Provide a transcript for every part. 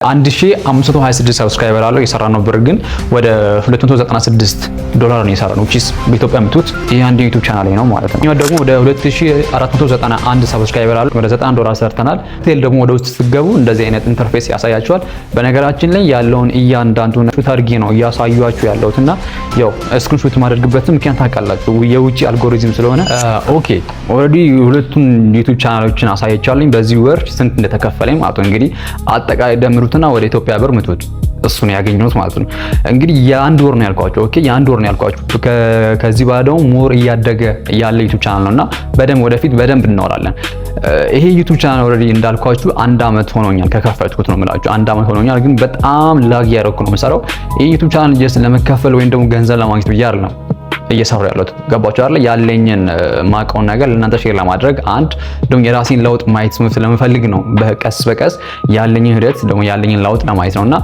1526 ሰብስክራይበር አለው የሰራነው ብር ግን ወደ $296 ነው የሰራነው which is በኢትዮጵያ ምቱት ይሄ አንድ ዩቲዩብ ቻናል ነው ማለት ነው። ደግሞ ወደ 2491 ሰብስክራይበር አለው ወደ $90 ሰርተናል። ቴል ደግሞ ወደ ውስጥ ስትገቡ እንደዚህ አይነት ኢንተርፌስ ያሳያችኋል። በነገራችን ላይ ያለውን እያንዳንዱን ሹት አድርጌ ነው እያሳዩአችሁ ያለውትና ያው ስክሪንሾት ማድረግበት ምክንያት ታውቃላችሁ የውጪ አልጎሪዝም ስለሆነ ኦኬ ኦሬዲ ሁለቱን ዩቲዩብ ቻናሎችን አሳያችኋለሁ በዚህ ወር ስንት እንደተከፈለኝ ማለት ነው። እንግዲህ አጠቃላይ ደምሩትና ወደ ኢትዮጵያ ብር ምቱት እሱን ያገኘሁት ማለት ነው። እንግዲህ የአንድ ወር ነው ያልኳችሁ ኦኬ የአንድ ወር ነው ያልኳችሁ። ከዚህ በኋላ ደግሞ ሞር እያደገ ያለ ዩቲዩብ ቻናል ነውና በደንብ ወደፊት በደንብ እናወራለን። ይሄ ዩቲዩብ ቻናል ኦሬዲ እንዳልኳችሁ አንድ አመት ሆኖኛል ከከፈትኩት ነው የምላችሁ። አንድ አመት ሆኖኛል ግን በጣም ላግ ያደረኩ ነው የምሰራው። ይሄ ዩቲዩብ ቻናል ጀስት ለመከፈል ወይም ደግሞ ገንዘብ ለማግኘት ብዬ አይደለም እየሰራሁ ያለሁት ገባችሁ አይደል? ያለኝን ማቀውን ነገር ለእናንተ ሼር ለማድረግ አንድ ደግሞ የራሴን ለውጥ ማየት ስለምፈልግ ነው። በቀስ በቀስ ያለኝን ሂደት ደግሞ ያለኝን ለውጥ ለማየት ነውና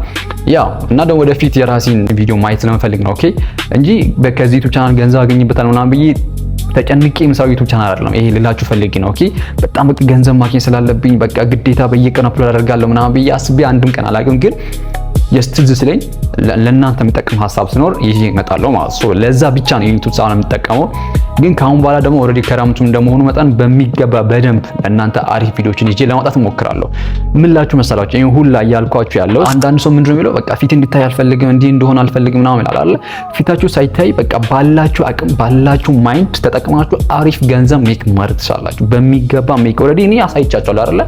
ያው እና ደግሞ ወደፊት የራሴን ቪዲዮ ማየት ስለምፈልግ ነው ኦኬ እንጂ ከዚህ ዩቲዩብ ቻናል ገንዘብ አገኝበታለሁ ምናምን ብዬ ተጨንቄ ምሳው ዩቲዩብ ቻናል አይደለም። ይሄ ልላችሁ ፈልጌ ነው ኦኬ በጣም በቃ ገንዘብ ማግኘት ስላለብኝ በቃ ግዴታ በየቀኑ አፕሎድ አደርጋለሁ ምናምን ብዬ አስቤ አንድም ቀን አላውቅም። ግን የስትዝ ስለኝ ለእናንተ የሚጠቅም ሀሳብ ሲኖር ይሄ እመጣለሁ ማለት ነው። ለዛ ብቻ ነው ዩቲዩብ ቻናል የምጠቀመው። ግን ካሁን በኋላ ደግሞ ኦሬዲ ከረምቱ እንደመሆኑ መጠን በሚገባ በደንብ ለእናንተ አሪፍ ቪዲዮችን ይዤ ለማውጣት እሞክራለሁ። ምን ላችሁ መሰላችሁ ይሄን ሁላ እያልኳችሁ ያለው አንዳንድ ሰው ምንድነው የሚለው በቃ ፊት እንዲታይ አልፈልግም እንዲህ እንደሆነ አልፈልግም ምናምን ይላል አይደል? ፊታችሁ ሳይታይ በቃ ባላችሁ አቅም ባላችሁ ማይንድ ተጠቅማችሁ አሪፍ ገንዘብ ሜክ ማድረግ ትችላላችሁ። በሚገባ ሜክ ኦሬዲ እኔ አሳይቻችኋለሁ አይደል?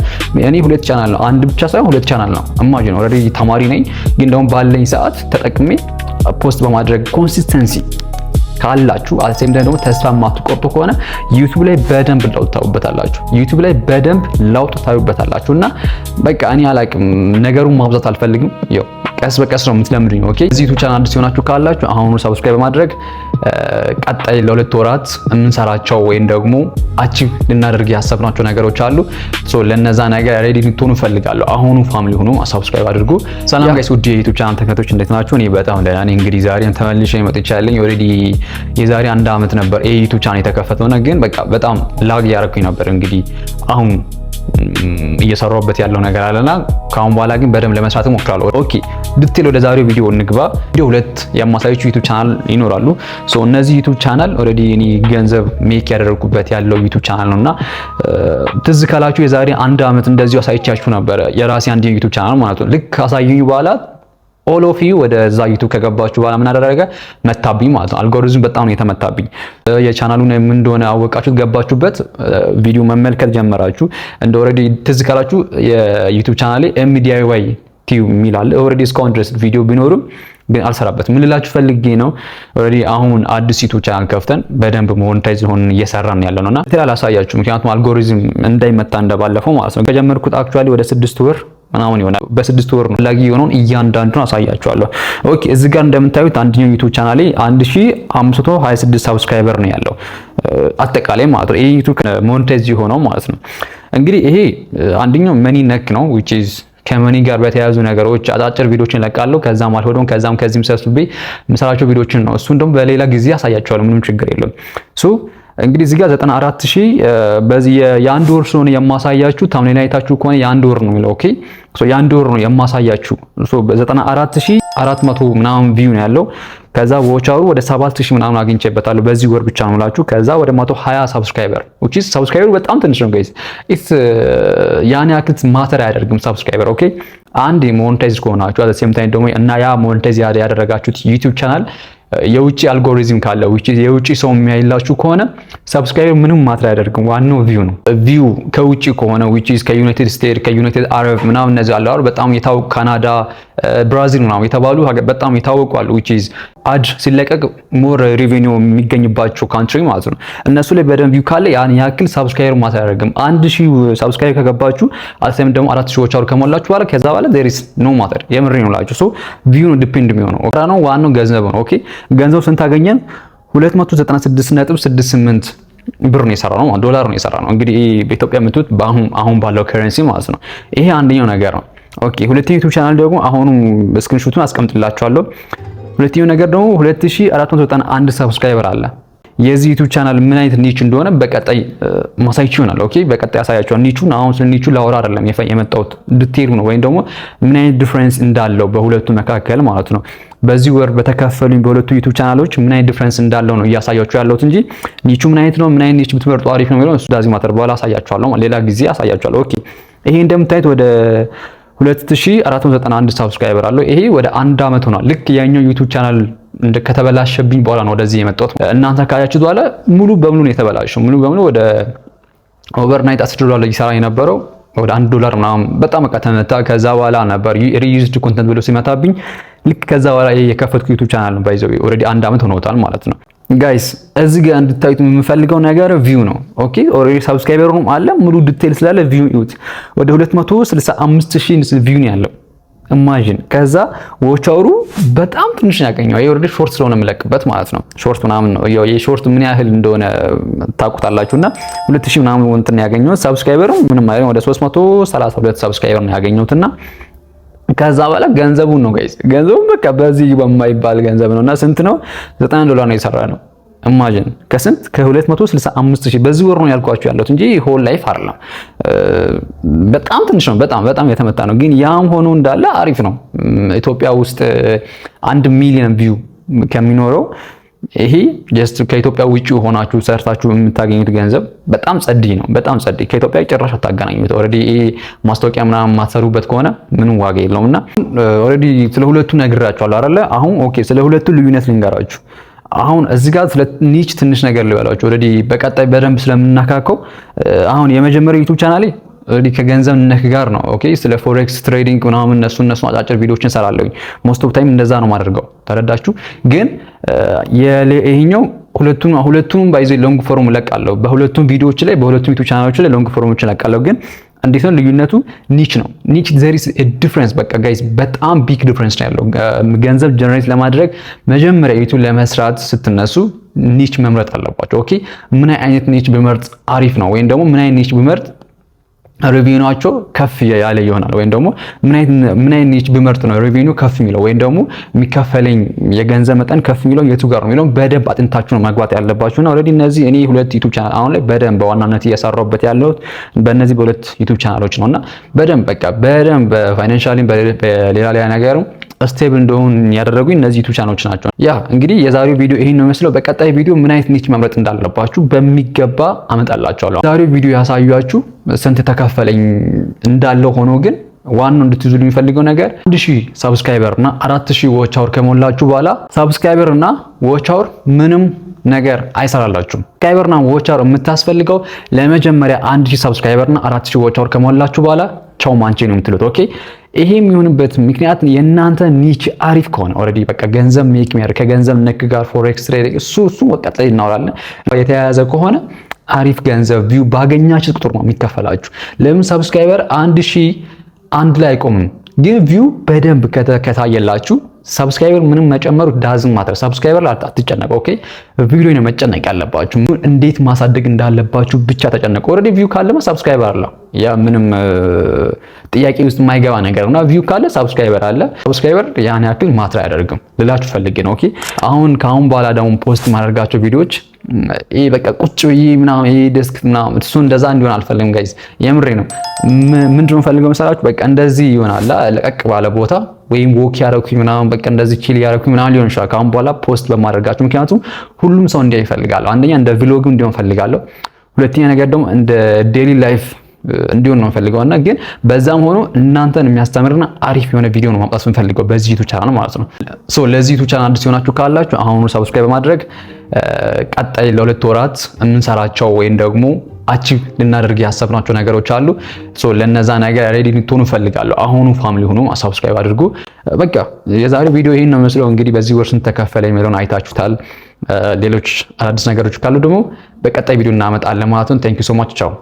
እኔ ሁለት ቻናል ነው አንድ ብቻ ሳይሆን ሁለት ቻናል ነው ኢማጂን ኦሬዲ ተማሪ ነኝ። ግን ደግሞ ባለኝ ሰዓት ተጠቅሜ ፖስት በማድረግ ኮንሲስተንሲ ካላችሁ አልሴም ደግሞ ተስፋ ማትቆርጡ ከሆነ ዩቲዩብ ላይ በደንብ ለውጥ ታዩበታላችሁ። ዩቲዩብ ላይ በደንብ ለውጥ ታዩበታላችሁና በቃ እኔ አላቅም ነገሩን ማብዛት አልፈልግም። ያው ቀስ በቀስ ነው የምትለምዱኝ ኦኬ። እዚህ ዩቲዩብ ቻናል አዲስ ሆናችሁ ካላችሁ አሁኑ ሰብስክራይብ በማድረግ ቀጣይ ለሁለት ወራት የምንሰራቸው ወይም ደግሞ አቺቭ ልናደርግ ያሰብናቸው ነገሮች አሉ። ሶ ለነዛ ነገር ሬዲ ልትሆኑ ፈልጋለሁ። አሁኑ ፋሚሊ ሆኑ ሰብስክራይብ አድርጉ። ሰላም ጋይስ ውድ የዩቲዩብ ቻናል ተከታታዮች እንዴት ናችሁ? እኔ በጣም ደህና ነኝ። እንግዲህ ዛሬም ተመልሼ መጥቻለሁ። ኦሬዲ የዛሬ አንድ አመት ነበር ይሄ ዩቲዩብ ቻናል የተከፈተውና ግን በቃ በጣም ላግ ያረኩኝ ነበር። እንግዲህ አሁን እየሰራሁበት ያለው ነገር አለና ካሁን በኋላ ግን በደንብ ለመስራት እሞክራለሁ። ኦኬ ዲቴል ወደ ዛሬው ቪዲዮ እንግባ። ቪዲዮ ሁለት የማሳያችሁ ዩቲዩብ ቻናል ይኖራሉ። ሶ እነዚህ ዩቲዩብ ቻናል ኦሬዲ እኔ ገንዘብ ሜክ ያደረኩበት ያለው ዩቲዩብ ቻናል ነውና ትዝ ካላችሁ የዛሬ አንድ አመት እንደዚሁ አሳይቻችሁ ነበር የራሴ አንድ ዩቲዩብ ቻናል ማለት ነው። ልክ አሳዩኝ በኋላ ኦል ኦፍ ዩ ወደ ዛ ዩቲዩብ ከገባችሁ በኋላ ምን አደረገ መታብኝ ማለት ነው። አልጎሪዝም በጣም ነው የተመታብኝ። የቻናሉን ምን እንደሆነ አወቃችሁ ገባችሁበት ቪዲዮ መመልከት ጀመራችሁ። እንደ ኦሬዲ ትዝ ካላችሁ የዩቲዩብ ቻናሌ MDIY ቲዩብ የሚላል ኦሬዲ እስካሁን ድረስ ቪዲዮ ቢኖርም ግን አልሰራበትም። ምን ልላችሁ ፈልጌ ነው ኦሬዲ አሁን አዲስ ዩቲዩብ ቻናል ከፍተን በደንብ ሞኔታይዝ ሆነን እየሰራን ያለነውና ትላል አሳያችሁ። ምክንያቱም አልጎሪዝም እንዳይመታ እንደባለፈው ማለት ነው። ከጀመርኩት አክቹአሊ ወደ 6 ወር ምናምን ይሆናል። በ6 ወር ነው ላጊ የሆነውን እያንዳንዱን አሳያችኋለሁ። ኦኬ እዚህ ጋር እንደምታዩት አንደኛው ዩቲዩብ ቻናሌ 1526 ሰብስክራይበር ነው ያለው አጠቃላይ ማለት ነው። ይሄ ዩቲዩብ ሞኔታይዝ የሆነው ማለት ነው። እንግዲህ ይሄ አንደኛው መኒ ነክ ነው which is ከመኒ ጋር በተያያዙ ነገሮች አጫጭር ቪዲዮችን ለቃለሁ። ከዛም አልፎ ደግሞ ከዚህም ሰብስቤ የምሰራቸው ቪዲዮችን ነው። እሱን ደግሞ በሌላ ጊዜ አሳያችኋለሁ። ምንም ችግር የለም። ሶ እንግዲህ እዚህ ጋር 94000 በዚህ የአንድ ወር ስለሆነ የማሳያችሁ ታምኔል አይታችሁ ከሆነ የአንድ ወር ነው የሚለው ኦኬ። ሶ የአንድ ወር ነው የማሳያችሁ። ሶ በ94400 ምናምን ቪው ነው ያለው። ከዛ ወቻሩ ወደ 7000 ምናምን አግኝቼበታለሁ በዚህ ወር ብቻ ነው የምላችሁ። ከዛ ወደ 120 ሰብስክራይበር which is ሰብስክራይበር በጣም ትንሽ ነው ጋይስ። ያን ያክል ማተር አያደርግም ሰብስክራይበር ኦኬ። አንድ ሞኔታይዝ ከሆናችሁ at the same time ደግሞ እና ያ ሞኔታይዝ ያደረጋችሁት ዩቲዩብ ቻናል የውጪ አልጎሪዝም ካለ which is የውጪ ሰው የሚያይላችሁ ከሆነ ሰብስክራይበር ምንም ማትር አያደርግም። ዋናው ቪው ነው። ቪው ከውጪ ከሆነ which is ከዩናይትድ ስቴትስ ከዩናይትድ አረብ ምናምን እነዚህ አሉ አይደል? በጣም የታወቁ ካናዳ፣ ብራዚል ምናምን የተባሉ በጣም የታወቁ አሉ which is አድ ሲለቀቅ ሞር ሬቬኒው የሚገኝባቸው ካንትሪ ማለት ነው። እነሱ ላይ በደንብ ቪው ካለ ያን ያክል ሰብስክራይበር ማትር አያደርግም። 1000 ሰብስክራይበር ከገባችሁ አልተም ደግሞ 4000 ወቻሩ ከሞላችሁ በኋላ ከዛ በኋላ there is no matter የምሬ ነው ላችሁ። ሶ ቪው ነው ዲፔንድ የሚሆነው ኦኬ ነው። ዋናው ገንዘብ ነው ኦኬ። ገንዘብ ስንት አገኘን? 296.68 ብር ነው የሰራነው ማለት ዶላር ነው የሰራነው። እንግዲህ በኢትዮጵያ ምቱት አሁን ባለው ከረንሲ ማለት ነው። ይሄ አንደኛው ነገር ነው ኦኬ። ሁለተኛው ዩቲዩብ ቻናል ደግሞ አሁኑ ስክሪንሾቱን አስቀምጥላችኋለሁ። ሁለተኛው ነገር ደግሞ 2491 ሰብስክራይበር አለ። የዚህ ዩቲዩብ ቻናል ምን አይነት ኒች እንደሆነ በቀጣይ ማሳያችሁ ይሆናል። ኦኬ በቀጣይ አሳያችኋለሁ። ኒቹን አሁን ስለ ኒቹ ላወራ አይደለም የመጣሁት ዲቴይሉ ነው፣ ወይም ደግሞ ምን አይነት ዲፈረንስ እንዳለው በሁለቱ መካከል ማለት ነው። በዚህ ወር በተከፈሉኝ በሁለቱ ዩቲዩብ ቻናሎች ምን አይነት ዲፈረንስ እንዳለው ነው እያሳያችሁ ያለሁት እንጂ ኒቹ ምን አይነት ነው፣ ምን አይነት ኒች ብትመርጡ አሪፍ ነው የሚለው እሱ ዳዚ ማተር በኋላ አሳያችኋለሁ፣ ሌላ ጊዜ አሳያችኋለሁ። ኦኬ ይሄ እንደምታዩት ወደ 2491 ሰብስክራይበር አለው። ይሄ ወደ 1 አመት ሆኗል። ልክ ያኛው ዩቲዩብ ቻናል ከተበላሸብኝ በኋላ ነው ወደዚህ የመጣሁት። እናንተ ካያችሁት በኋላ ሙሉ በሙሉ ነው የተበላሸው። ሙሉ በሙሉ ወደ ኦቨርናይት $10 ይሰራ የነበረው ወደ $1 ምናምን በጣም በቃ ተመታ። ከዛ በኋላ ነበር ሪዩዝድ ኮንተንት ብሎ ሲመታብኝ ልክ ከዛ በኋላ የከፈትኩ ዩቲዩብ ቻናል ነው ባይዘው ኦሬዲ 1 አመት ሆኖታል ማለት ነው። ጋይስ እዚህ ጋር እንድታዩት የምፈልገው ነገር ቪው ነው። ኦኬ ኦሬዲ ሰብስክራይበሩም አለ ሙሉ ዲቴል ስላለ ቪው ይዩት። ወደ 265000 ቪው ነው ያለው ኢማጂን። ከዛ ዎች አወሩ በጣም ትንሽ ያገኘው ይሄ ኦሬዲ ሾርት ስለሆነ የምለቅበት ማለት ነው። ሾርት ምናምን ነው ያው የሾርት ምን ያህል እንደሆነ ታውቁታላችሁና 2000 ምናምን እንትን ያገኘው ሰብስክራይበሩ ምንም አይደለም ወደ 332 ሰብስክራይበር ነው ያገኘውትና ከዛ በኋላ ገንዘቡን ነው ጋይስ ገንዘቡን በቃ በዚህ በማይባል ገንዘብ ነውና ስንት ነው $90 ነው የሰራ ነው ኢማጂን ከስንት ከ265000 በዚህ ወር ነው ያልኳችሁ ያለሁት እንጂ ሆል ላይፍ አይደለም። በጣም ትንሽ ነው፣ በጣም የተመታ ነው። ግን ያም ሆኖ እንዳለ አሪፍ ነው። ኢትዮጵያ ውስጥ 1 ሚሊዮን ቪው ከሚኖረው ይሄ ጀስት ከኢትዮጵያ ውጪ ሆናችሁ ሰርታችሁ የምታገኙት ገንዘብ በጣም ጸዲ ነው። በጣም ጸዲ ከኢትዮጵያ ጭራሽ አታገናኙት። ኦሬዲ ማስታወቂያ ምናምን ማሰሩበት ከሆነ ምንም ዋጋ የለውምና ኦሬዲ ስለ ሁለቱ ነግራችኋለሁ አይደለ? አሁን ኦኬ ስለ ሁለቱ ልዩነት ልንገራችሁ። አሁን እዚህ ጋር ስለ ኒች ትንሽ ነገር ልበላችሁ። ኦሬዲ በቀጣይ በደንብ ስለምናካከው አሁን የመጀመሪያው ዩቲዩብ ቻናሌ ኦሬዲ ከገንዘብ ነክ ጋር ነው። ኦኬ ስለ ፎሬክስ ትሬዲንግ ምናምን እነሱ አጫጭር ቪዲዮዎችን ሰራለሁኝ። ሞስት ኦፍ ታይም እንደዛ ነው ማደርገው። ተረዳችሁ? ግን ይሄኛው ሁለቱም ባይዘ ሎንግ ፎርም ለቃለሁ። በሁለቱም ቪዲዮዎች ላይ በሁለቱም ዩቲዩብ ቻናሎች ላይ ሎንግ ፎርሞችን ለቃለሁ። ግን እንዴት ነው ልዩነቱ? ኒች ነው። ኒች there is a difference በቃ ጋይስ በጣም ቢግ ዲፈረንስ ነው ያለው። ገንዘብ ጀነሬት ለማድረግ መጀመሪያ ዩቲዩብ ለመስራት ስትነሱ ኒች መምረጥ አለባቸው። ኦኬ ምን አይነት ኒች ብመርጥ አሪፍ ነው ወይም ደግሞ ምን አይነት ኒች ብመርጥ ሪቪዩናቸው ከፍ ያለ ይሆናል ወይም ደግሞ ምን አይነት ኒች ብመርጥ ነው ሪቪዩ ከፍ የሚለው ወይም ደግሞ የሚከፈለኝ የገንዘብ መጠን ከፍ የሚለው የቱ ጋር ነው የሚለው በደንብ አጥንታችሁ ነው መግባት ያለባችሁና ኦሬዲ እነዚህ እኔ ሁለት ዩቲዩብ ቻናል አሁን ላይ በደንብ በዋናነት እየሰራሁበት ያለው በእነዚህ በሁለት ዩቲዩብ ቻናሎች ነውና በደንብ በቃ በደንብ በፋይናንሻሊ በሌላ ነገርም ስቴብል እንደሆን ያደረጉኝ እነዚህ ዩቲዩብ ቻናሎች ናቸው። ያ እንግዲህ የዛሬው ቪዲዮ ይሄን ነው መስለው። በቀጣይ ቪዲዮ ምን አይነት ኒች መምረጥ እንዳለባችሁ በሚገባ አመጣላችኋለሁ። ዛሬው ቪዲዮ ያሳያችሁ ስንት ተከፈለኝ እንዳለው ሆኖ ግን ዋናው እንድትይዙልኝ የሚፈልገው ነገር 1000 ሰብስክራይበር እና 4000 ዎች አወር ከሞላችሁ በኋላ ሰብስክራይበር እና ዎች አወር ምንም ነገር አይሰራላችሁም። ሰብስክራይበርና ዎች አወር የምታስፈልገው ለመጀመሪያ 1000 ሰብስክራይበርና 4000 ዎች አወር ከሞላችሁ በኋላ ቻው ማንቼ ነው የምትሉት። ኦኬ ይሄ የሚሆንበት ምክንያት የእናንተ ኒች አሪፍ ከሆነ ኦሬዲ በቃ ገንዘብ ሜክ የሚያደርግ ከገንዘብ ነክ ጋር ፎሬክስ ትሬዲንግ እሱ ወቀጣይ እናወራለን የተያያዘ ከሆነ አሪፍ ገንዘብ ቪው ባገኛችሁ ቁጥር ነው የሚከፈላችሁ። ለምን ሰብስክራይበር 1000 አንድ ላይ አይቆምም፣ ግን ቪው በደንብ ከታየላችሁ ሰብስክራይበር ምንም መጨመሩ ዳዝን ማተር። ሰብስክራይበር አትጨነቁ። ኦኬ ቪዲዮ ነው መጨነቅ ያለባችሁ። እንዴት ማሳደግ እንዳለባችሁ ብቻ ተጨነቁ። ኦሬዲ ቪው ካለማ ሰብስክራይበር አለ። ያ ምንም ጥያቄ ውስጥ የማይገባ ነገር ነውና ቪው ካለ ሰብስክራይበር አለ። ሰብስክራይበር ያን ያክል ማትር አያደርግም ልላችሁ ፈልጌ ነው። ኦኬ ካሁን በኋላ ደግሞ ፖስት ማድረጋቸው ቪዲዮዎች ይሄ በቃ ቁጭ ብዬ ምናምን ይሄ ዴስክ ምናምን እሱ እንደዛ እንዲሆን አልፈልግም ጋይስ፣ የምሬ ነው። ምንድነው ፈልገው መሰላችሁ? በቃ እንደዚህ ይሆናል ለቀቅ ባለ ቦታ ወይም ወክ ያደረኩኝ ምናምን በቃ እንደዚህ ቺል ያደረኩኝ ምናምን ሊሆን ይችላል ካሁን በኋላ ፖስት በማድረጋችሁ። ምክንያቱም ሁሉም ሰው እንዲያይ ይፈልጋለሁ። አንደኛ እንደ ቪሎግም እንዲሆን ፈልጋለሁ። ሁለተኛ ነገር ደግሞ እንደ ዴይሊ ላይፍ እንዲሆን ነው ፈልገውና ግን በዛም ሆኖ እናንተን የሚያስተምርና አሪፍ የሆነ ቪዲዮ ነው ማምጣት ፈልገው በዚህ ዩቲዩብ ቻናል ማለት ነው። ሶ ለዚህ ዩቲዩብ ቻናል አዲስ ሆናችሁ ካላችሁ አሁኑ ሰብስክራይብ በማድረግ ቀጣይ ለሁለት ወራት እንሰራቸው ወይም ደግሞ አቺቭ ልናደርግ ያሰብናቸው ነገሮች አሉ። ሶ ለነዛ ነገር ሬዲ ልትሆኑ ፈልጋለሁ። አሁኑ ፋሚሊ ሆኑ ሰብስክራይብ አድርጉ። በቃ የዛሬው ቪዲዮ ይሄን ነው መስለው። እንግዲህ በዚህ ወር ስንት ተከፈለ የሚለውን አይታችሁታል። ሌሎች አዲስ ነገሮች ካሉ ደግሞ በቀጣይ ቪዲዮ እናመጣለን ማለት ነው። ቴንክ ዩ ሶ ማች ቻው።